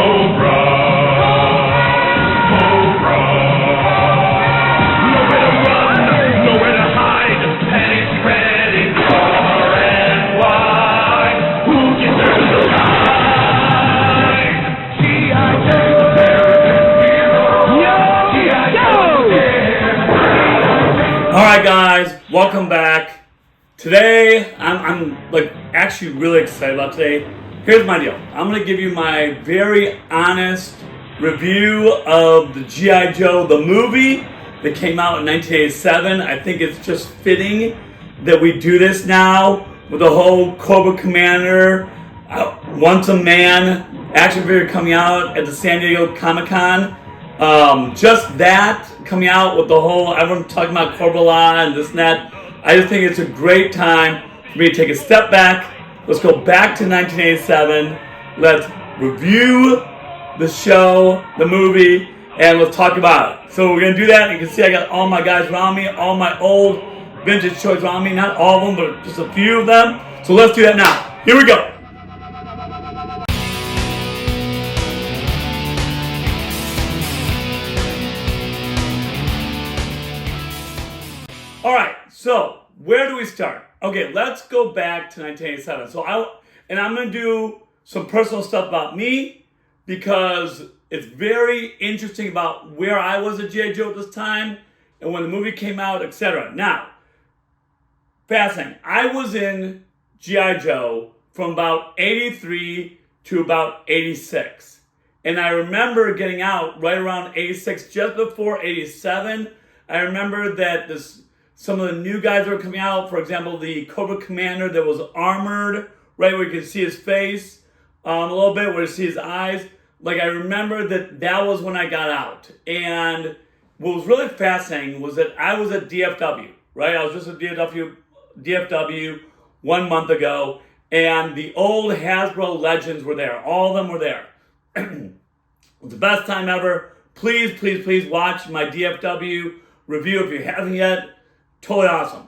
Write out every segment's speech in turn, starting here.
Cobra, Cobra. Nowhere to run, nowhere to hide. Panic spreading far and wide. Who deserves the line? G.I. Joe, American hero. G.I. Joe. All right, guys, welcome back. Today, I'm like actually really excited about today. Here's my deal. I'm going to give you my very honest review of the G.I. Joe, the movie that came out in 1987. I think it's just fitting that we do this now with the whole Cobra Commander, Once a Man action figure coming out at the San Diego Comic-Con. Just that coming out with the whole, everyone talking about Cobra-La and this and that. I just think it's a great time for me to take a step back. Let's go back to 1987. Let's review the show, the movie, and let's talk about it. So we're going to do that. You can see I got all my guys around me, all my old vintage toys around me. Not all of them, but just a few of them. So let's do that now. Here we go. All right, so where do we start? Okay, let's go back to 1987. I'm going to do some personal stuff about me because it's very interesting about where I was at G.I. Joe at this time and when the movie came out, etc. Now, fascinating. I was in G.I. Joe from about 83 to about 86. And I remember getting out right around 86, just before 87. I remember that some of the new guys that were coming out, for example, the Cobra Commander that was armored, right where you could see his face a little bit, where you see his eyes. Like, I remember that was when I got out. And what was really fascinating was that I was at DFW, right? I was just at DFW 1 month ago, and the old Hasbro legends were there. All of them were there. It was the best time ever. Please, please, please watch my DFW review if you haven't yet. Totally awesome.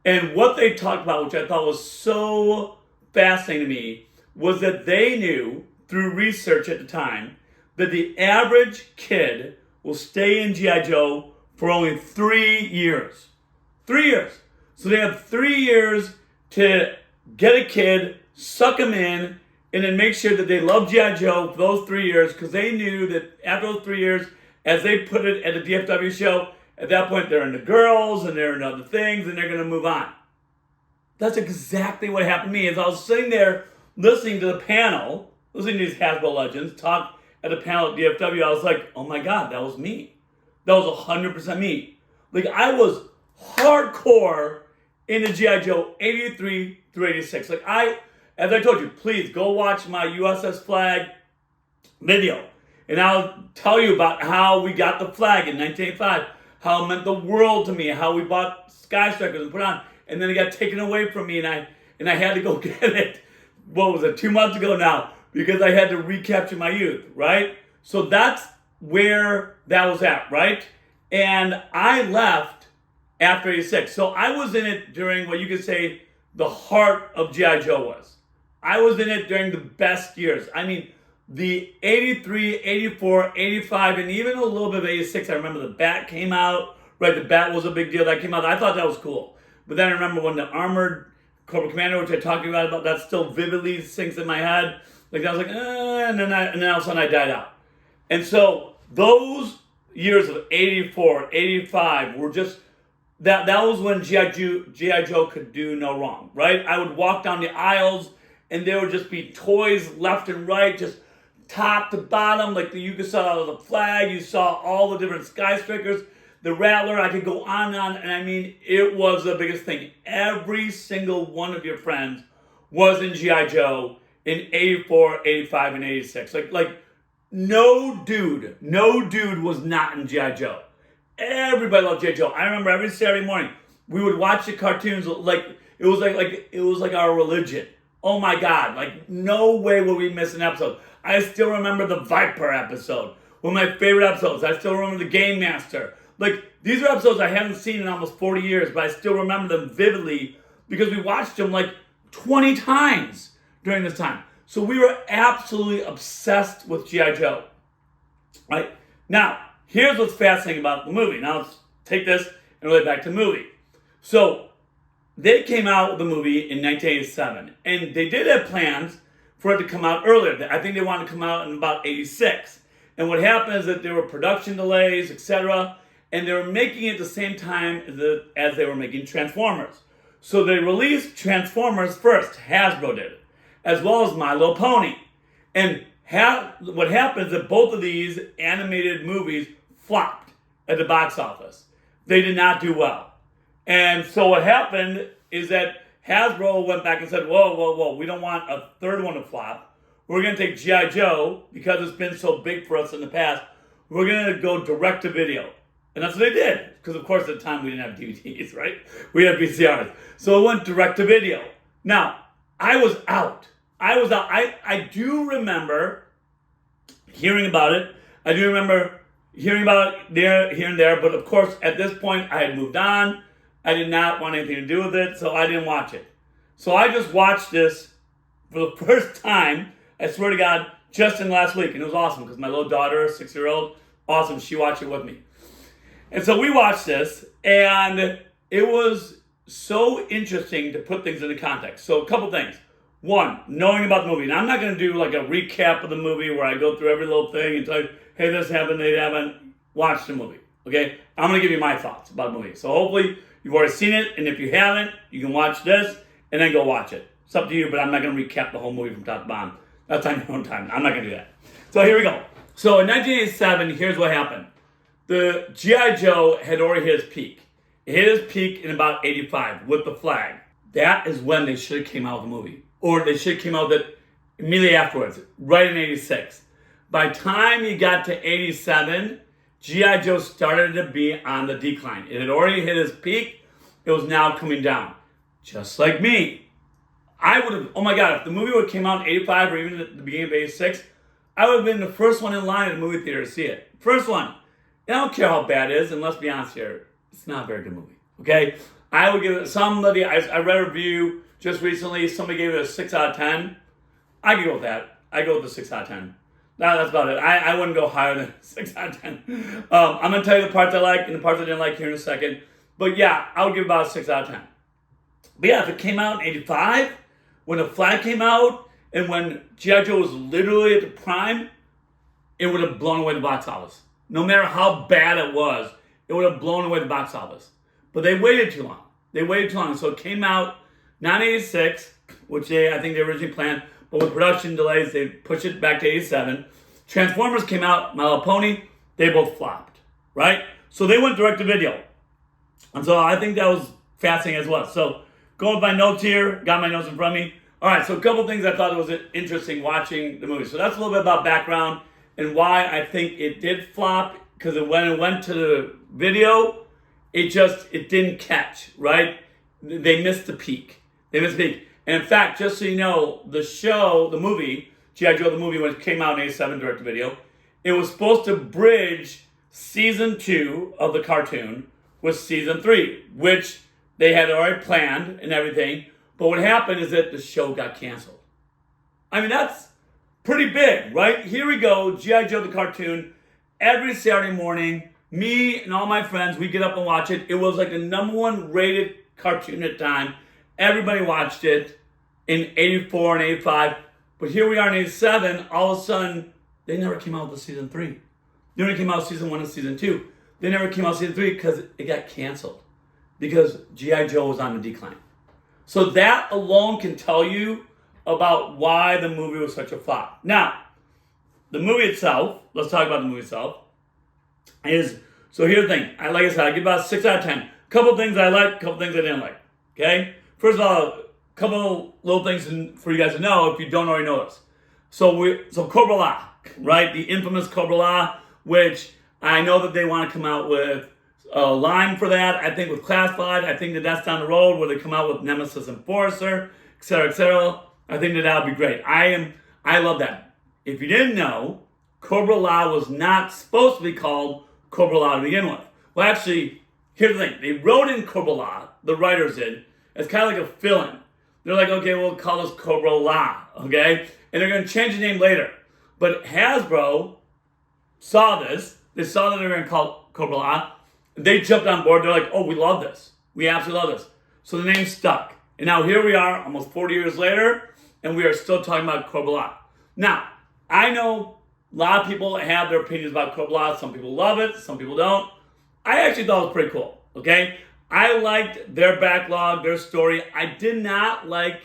And what they talked about, which I thought was so fascinating to me, was that they knew, through research at the time, that the average kid will stay in G.I. Joe for only 3 years. 3 years. So they have 3 years to get a kid, suck them in, and then make sure that they love G.I. Joe for those 3 years, because they knew that after those 3 years, as they put it at the DFW show, at that point, they're into girls and they're into other things and they're going to move on. That's exactly what happened to me. As I was sitting there listening to the panel, listening to these Hasbro legends talk at the panel at DFW, I was like, oh my God, that was me. That was 100% me. Like, I was hardcore into G.I. Joe 83 through 86. Like, as I told you, please go watch my USS Flag video. And I'll tell you about how we got the flag in 1985. How it meant the world to me, how we bought Skystrikers and put on, and then it got taken away from me, and I had to go get it. What was it, 2 months ago now, because I had to recapture my youth, right? So that's where that was at, right? And I left after 86. So I was in it during what you could say the heart of G.I. Joe was. I was in it during the best years. I mean, the 83, 84, 85, and even a little bit of 86. I remember the Bat came out, right? The Bat was a big deal. That came out. I thought that was cool. But then I remember when the armored Cobra Commander, which I talked about, that still vividly sinks in my head. Like, I was like, and then all of a sudden I died out. And so those years of 84, 85 were just, that was when G.I. Joe could do no wrong, right? I would walk down the aisles and there would just be toys left and right, just top to bottom, like you saw the flag, you saw all the different Skystrikers, the Rattler, I could go on and on, and I mean, it was the biggest thing. Every single one of your friends was in G.I. Joe in 84, 85, and 86. Like no dude was not in G.I. Joe. Everybody loved G.I. Joe. I remember every Saturday morning, we would watch the cartoons like it was like our religion. Oh my God, like no way would we miss an episode. I still remember the Viper episode, one of my favorite episodes. I still remember the Game Master. Like, these are episodes I haven't seen in almost 40 years, but I still remember them vividly because we watched them like 20 times during this time. So we were absolutely obsessed with G.I. Joe. Right? Now, here's what's fascinating about the movie. Now let's take this and relate back to the movie. So they came out with the movie in 1987, and they did have plans for it to come out earlier. I think they wanted to come out in about 86. And what happened is that there were production delays, etc., and they were making it at the same time as they were making Transformers. So they released Transformers first, Hasbro did, as well as My Little Pony. And what happened is that both of these animated movies flopped at the box office. They did not do well. And so what happened is that Hasbro went back and said, whoa, we don't want a third one to flop. We're going to take G.I. Joe, because it's been so big for us in the past, we're going to go direct to video. And that's what they did. Because, of course, at the time we didn't have DVDs, right? We had VCRs. So it went direct to video. Now, I was out. I do remember hearing about it. I do remember hearing about it here and there. But, of course, at this point, I had moved on. I did not want anything to do with it, so I didn't watch it. So I just watched this for the first time, I swear to God, just in last week. And it was awesome because my little daughter, 6-year-old, awesome, she watched it with me. And so we watched this, and it was so interesting to put things into context. So a couple things. One, knowing about the movie. Now, I'm not going to do like a recap of the movie where I go through every little thing and tell you, hey, this happened, they haven't watched the movie. Okay? I'm going to give you my thoughts about the movie. So hopefully you've already seen it, and if you haven't, you can watch this and then go watch it. It's up to you, but I'm not going to recap the whole movie from top to bottom. That's on your own time. I'm not going to do that. So here we go. So in 1987, here's what happened. The G.I. Joe had already hit his peak. It hit his peak in about 85 with the flag. That is when they should have came out with the movie. Or they should have came out with it immediately afterwards, right in 86. By the time you got to 87, G.I. Joe started to be on the decline. It had already hit his peak. It was now coming down. Just like me. I would have, oh my God, if the movie would have came out in 85 or even at the beginning of 86, I would have been the first one in line at the movie theater to see it. First one. And I don't care how bad it is, and let's be honest here, it's not a very good movie, okay? I would give it, I read a review just recently, somebody gave it a 6 out of 10. I could go with that. I go with the 6 out of 10. That's about it. I wouldn't go higher than 6 out of 10. I'm going to tell you the parts I like and the parts I didn't like here in a second. But yeah, I would give about a 6 out of 10. But yeah, if it came out in 85, when the flag came out, and when G.I. Joe was literally at the prime, it would have blown away the box office. No matter how bad it was, it would have blown away the box office. But they waited too long. So it came out 1986, which I think they originally planned, but with production delays, they pushed it back to 87. Transformers came out, My Little Pony, they both flopped, right? So they went direct to video. And so I think that was fascinating as well. So going with my notes here, got my notes in front of me. All right, so a couple things I thought was interesting watching the movie. So that's a little bit about background and why I think it did flop, because when it went to the video, it didn't catch, right? They missed the peak. And in fact, just so you know, the movie, G.I. Joe the movie, when it came out in 87 direct to video, it was supposed to bridge season 2 of the cartoon with season 3, which they had already planned and everything. But what happened is that the show got canceled. I mean, that's pretty big, right? Here we go, G.I. Joe the cartoon. Every Saturday morning, me and all my friends, we get up and watch it. It was like the #1 rated cartoon at the time. Everybody watched it in 84 and 85. But here we are in 87, all of a sudden, they never came out with season 3. They only came out with season 1 and season 2. They never came out with season 3 because it got canceled. Because G.I. Joe was on the decline. So that alone can tell you about why the movie was such a flop. Now, the movie itself, let's talk about the movie itself, so here's the thing. Like I said, I give about 6 out of 10. Couple things I liked, couple things I didn't like. Okay? First of all, a couple little things for you guys to know if you don't already know this. So Cobra-La, right? The infamous Cobra-La, which I know that they want to come out with a line for that. I think with Classified, I think that's down the road where they come out with Nemesis Enforcer, etc., etc. I think that'll be great. I love that. If you didn't know, Cobra-La was not supposed to be called Cobra-La to begin with. Well, actually, here's the thing. They wrote in Cobra-La, the writers did, as kind of like a fill-in. they're like, okay, we'll call this Cobra-La, okay? And they're going to change the name later. But Hasbro saw this. They saw that they were going to call it Cobra-La. They jumped on board. They're like, oh, we love this. We absolutely love this. So the name stuck. And now here we are, almost 40 years later, and we are still talking about Cobra-La. Now, I know a lot of people have their opinions about Cobra-La. Some people love it. Some people don't. I actually thought it was pretty cool, okay? I liked their backlog, their story. I did not like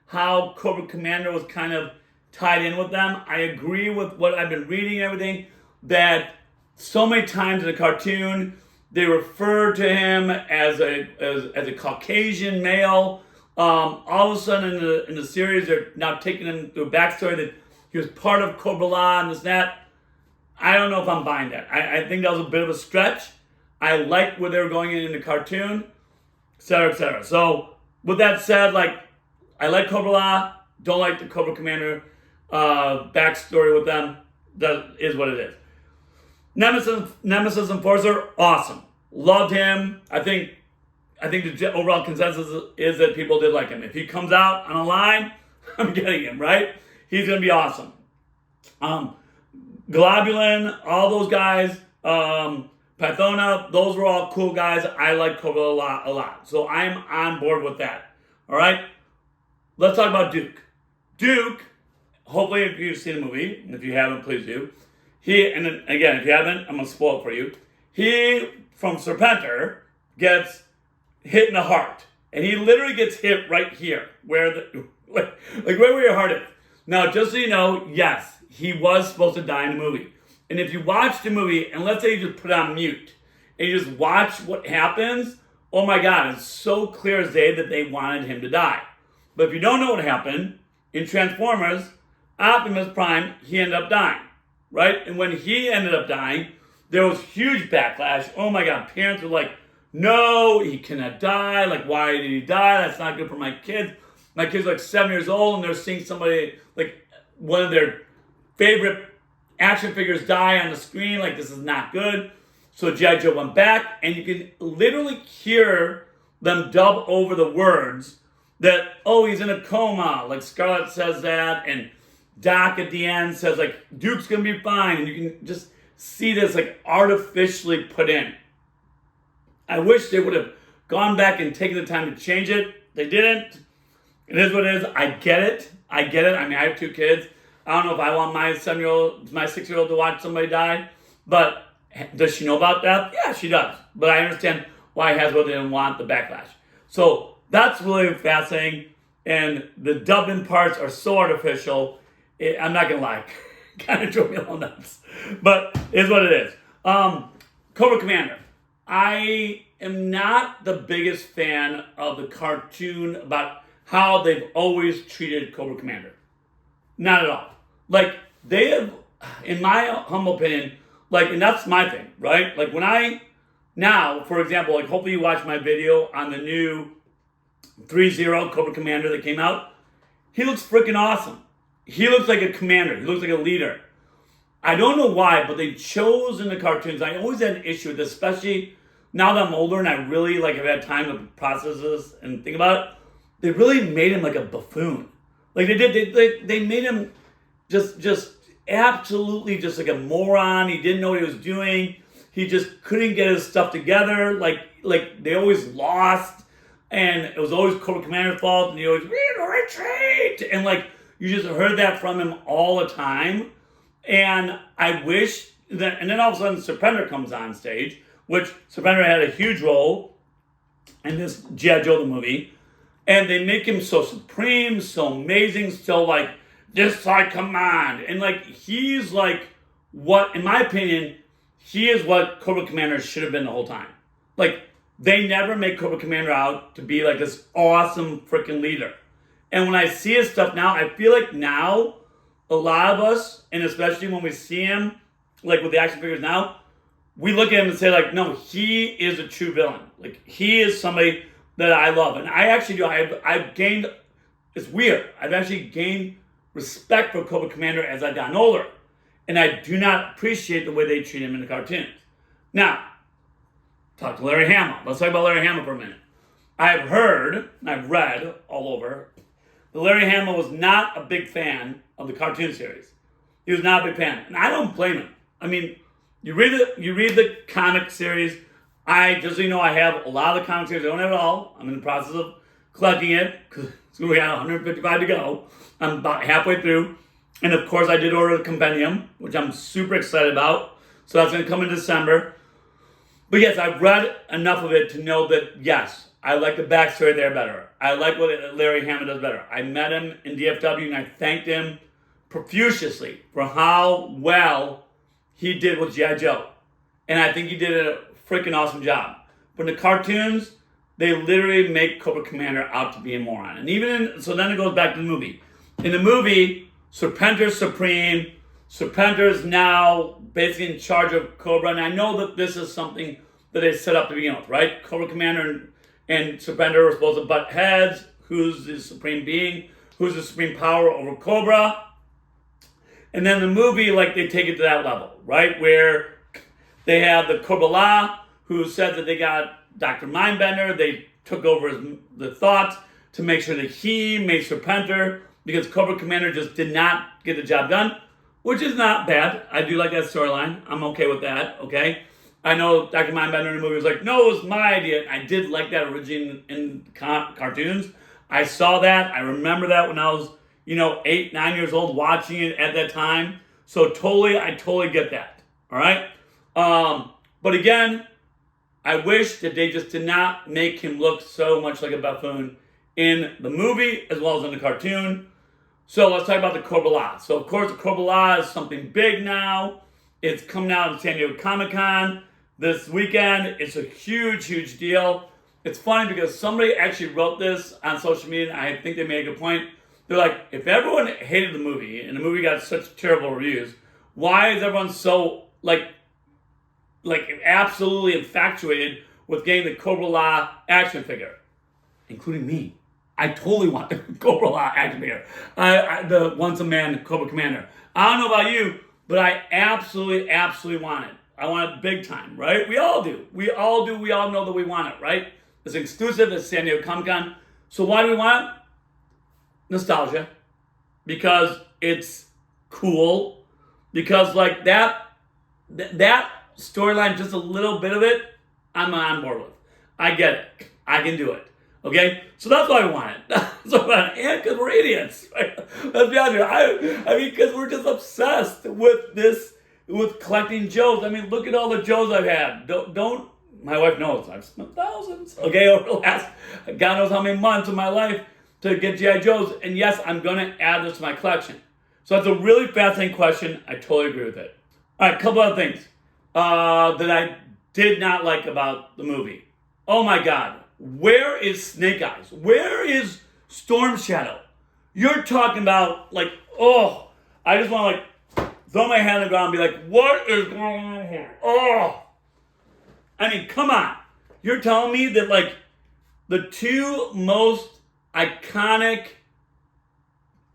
how Cobra Commander was kind of tied in with them. I agree with what I've been reading and everything, that so many times in the cartoon, they refer to him as a Caucasian male. All of a sudden in the series, they're now taking him through a backstory that he was part of Cobra-La and this and that. I don't know if I'm buying that. I think that was a bit of a stretch. I liked where they were going in the cartoon, et cetera, et cetera. So with that said, like, I like Cobra-La, don't like the Cobra Commander backstory with them. That is what it is. Nemesis Enforcer, awesome. Loved him. I think the overall consensus is that people did like him. If he comes out on a line, I'm getting him, right? He's going to be awesome. Globulin, all those guys, Pythona, those were all cool guys. I like Cobra-La a lot. So I'm on board with that. All right? Let's talk about Duke. Duke, hopefully if you've seen the movie, and if you haven't, please do. And then, again, if you haven't, I'm going to spoil it for you. He, from Serpenter, gets hit in the heart. And he literally gets hit right here, like where your heart is. Now, just so you know, yes, he was supposed to die in the movie. And if you watch the movie, and let's say you just put it on mute, and you just watch what happens, oh my God, it's so clear as day that they wanted him to die. But if you don't know what happened, in Transformers, Optimus Prime, he ended up dying, right? And when he ended up dying, there was huge backlash. Oh my God, parents were like, no, he cannot die. Like, why did he die? That's not good for my kids. My kids are like 7 years old, and they're seeing somebody, like one of their favorite action figures die on the screen. Like, this is not good. So G.I. Joe went back, and you can literally hear them dub over the words that, oh, he's in a coma. Like, Scarlett says that, and Doc at the end says, like, Duke's going to be fine. And you can just see this, like, artificially put in. I wish they would have gone back and taken the time to change it. They didn't. It is what it is. I get it. I mean, I have two kids. I don't know if I want my 6-year-old to watch somebody die. But does she know about that? Yeah, she does. But I understand why Hasbro didn't want the backlash. So that's really fascinating. And the dubbing parts are so artificial. I'm not going to lie. Kind of drove me a little nuts. But it is what it is. Cobra Commander. I am not the biggest fan of the cartoon about how they've always treated Cobra Commander. Not at all. Like, they have, in my humble opinion, like, and that's my thing, right? Like, now, for example, like, hopefully you watch my video on the new 3-0 Cobra Commander that came out. He looks freaking awesome. He looks like a commander. He looks like a leader. I don't know why, but they chose in the cartoons. I always had an issue with this, especially now that I'm older and I really like have had time to process this and think about it. They really made him like a buffoon. Like they made him just absolutely just like a moron. He didn't know what he was doing. He just couldn't get his stuff together. Like they always lost, and it was always Cobra Commander's fault. And he always retreat, and like you just heard that from him all the time. And I wish that, and then all of a sudden Serpenter comes on stage, which Serpenter had a huge role in this G.I. Joe the movie. And they make him so supreme, so amazing, so like, this I command. And like, he's like what, in my opinion, he is what Cobra Commander should have been the whole time. Like, they never make Cobra Commander out to be like this awesome freaking leader. And when I see his stuff now, I feel like now, a lot of us, and especially when we see him, like with the action figures now, we look at him and say like, no, he is a true villain. Like, he is somebody that I love. And I actually do. I've gained, it's weird, I've actually gained respect for Cobra Commander as I've gotten older. And I do not appreciate the way they treat him in the cartoons. Now, talk to Larry Hamill. Let's talk about Larry Hamill for a minute. I've heard, and I've read all over, that Larry Hama was not a big fan of the cartoon series. He was not a big fan, and I don't blame him. I mean, you read the comic series. Just so you know, I have a lot of the comic series. I don't have it all. I'm in the process of collecting it because we got 155 to go. I'm about halfway through. And of course, I did order the compendium, which I'm super excited about. So that's going to come in December. But yes, I've read enough of it to know that, yes, I like the backstory there better. I like what Larry Hama does better. I met him in DFW and I thanked him profusely for how well he did with G.I. Joe. And I think he did a freaking awesome job. But in the cartoons, they literally make Cobra Commander out to be a moron. And so then it goes back to the movie. In the movie, Serpentor's supreme. Serpentor's now basically in charge of Cobra. And I know that this is something that they set up to begin with, right? Cobra Commander and Serpentor were supposed to butt heads. Who's the supreme being? Who's the supreme power over Cobra? And then the movie, like, they take it to that level, right? Where they have the Cobra-La, who said that they got Dr. Mindbender. They took over the thoughts to make sure that he made Serpentor, because Cobra Commander just did not get the job done, which is not bad. I do like that storyline. I'm okay with that, okay? I know Dr. Mindbender in the movie was like, no, it was my idea. I did like that originally in cartoons. I saw that. I remember that when I was, 8, 9 years old watching it at that time. So I totally get that, all right? But again, I wish that they just did not make him look so much like a buffoon in the movie as well as in the cartoon. So let's talk about the Cobra-La. So of course the Cobra-La is something big now. It's coming out in San Diego Comic-Con this weekend. It's a huge, huge deal. It's funny because somebody actually wrote this on social media, and I think they made a good point. They're like, if everyone hated the movie, and the movie got such terrible reviews, why is everyone so, like absolutely infatuated with getting the Cobra-La action figure? Including me. I totally want the Cobra-La action figure. The Once a Man Cobra Commander. I don't know about you, but I absolutely, absolutely want it. I want it big time, right? We all do. We all do. We all know that we want it, right? It's exclusive at San Diego Comic-Con. So why do we want it? Nostalgia. Because it's cool. Because like that storyline, just a little bit of it, I'm on board with. I get it. I can do it. Okay? So that's why I want it. And because we're idiots. Right? Let's be honest here. I mean, because we're just obsessed with this, with collecting Joes. I mean, look at all the Joes I've had. Don't my wife knows I've spent thousands, okay, over the last God knows how many months of my life to get G.I. Joes. And yes, I'm going to add this to my collection. So that's a really fascinating question. I totally agree with it. All right, a couple other things that I did not like about the movie. Oh my God. Where is Snake Eyes? Where is Storm Shadow? You're talking about, like, oh, I just want to, like, throw my hand on the ground and be like, what is going on here? Oh. I mean, come on. You're telling me that, like, the two most iconic,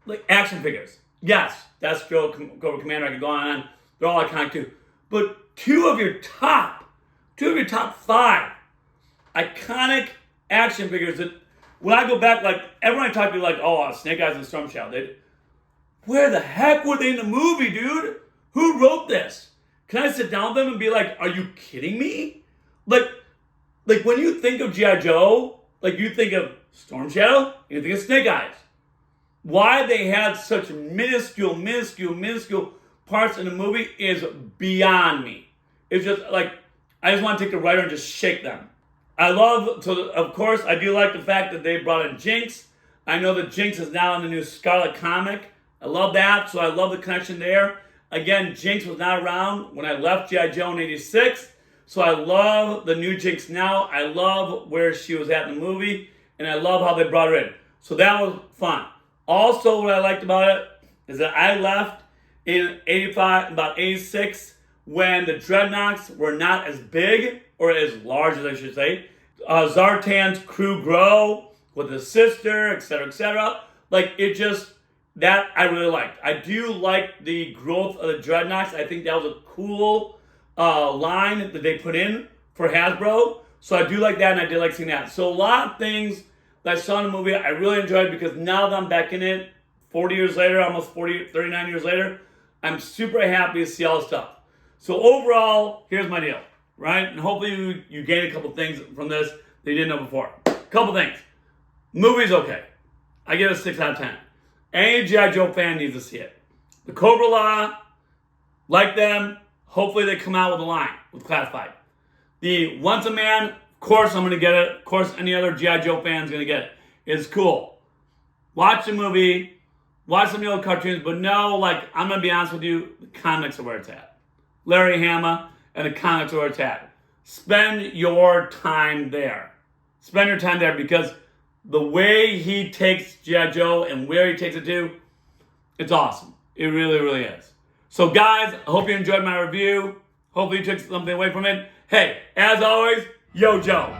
like, action figures. Yes, Destro, Cobra Commander, I could go on. They're all iconic too. But two of your top 5 iconic action figures that, when I go back, like, everyone I talk to, like, oh, Snake Eyes and Storm Shadow, where the heck were they in the movie, dude? Who wrote this? Can I sit down with them and be like, are you kidding me? Like when you think of G.I. Joe, like, you think of Storm Shadow, you think of Snake Eyes. Why they had such minuscule parts in the movie is beyond me. It's just like, I just want to take the writer and just shake them. Of course, I do like the fact that they brought in Jinx. I know that Jinx is now in the new Scarlett comic. I love that, so I love the connection there. Again, Jinx was not around when I left G.I. Joe in '86, so I love the new Jinx now. I love where she was at in the movie, and I love how they brought her in. So that was fun. Also, what I liked about it is that I left in '85, about '86, when the Dreadnoughts were not as big, or as large as I should say. Zartan's crew grow with his sister, etc., etc. Like, it just, that I really liked. I do like the growth of the Dreadnoughts. I think that was a cool line that they put in for Hasbro. So I do like that, and I did like seeing that. So a lot of things that I saw in the movie, I really enjoyed because now that I'm back in it, 40 years later, almost 39 years later, I'm super happy to see all the stuff. So overall, here's my deal, right? And hopefully you gain a couple things from this that you didn't know before. Couple things. Movie's okay. I give it a 6 out of 10. Any G.I. Joe fan needs to see it. The Cobra-La, like them, hopefully they come out with a line, with Classified. The Once a Man, of course I'm going to get it. Of course any other G.I. Joe fan's going to get it. It's cool. Watch the movie, watch some of the old cartoons, but no, like, I'm going to be honest with you, the comics are where it's at. Larry Hama and the comics are where it's at. Spend your time there. Spend your time there because the way he takes G.I. Joe and where he takes it to, it's awesome. It really, really is. So guys, I hope you enjoyed my review. Hopefully you took something away from it. Hey, as always, yo Joe.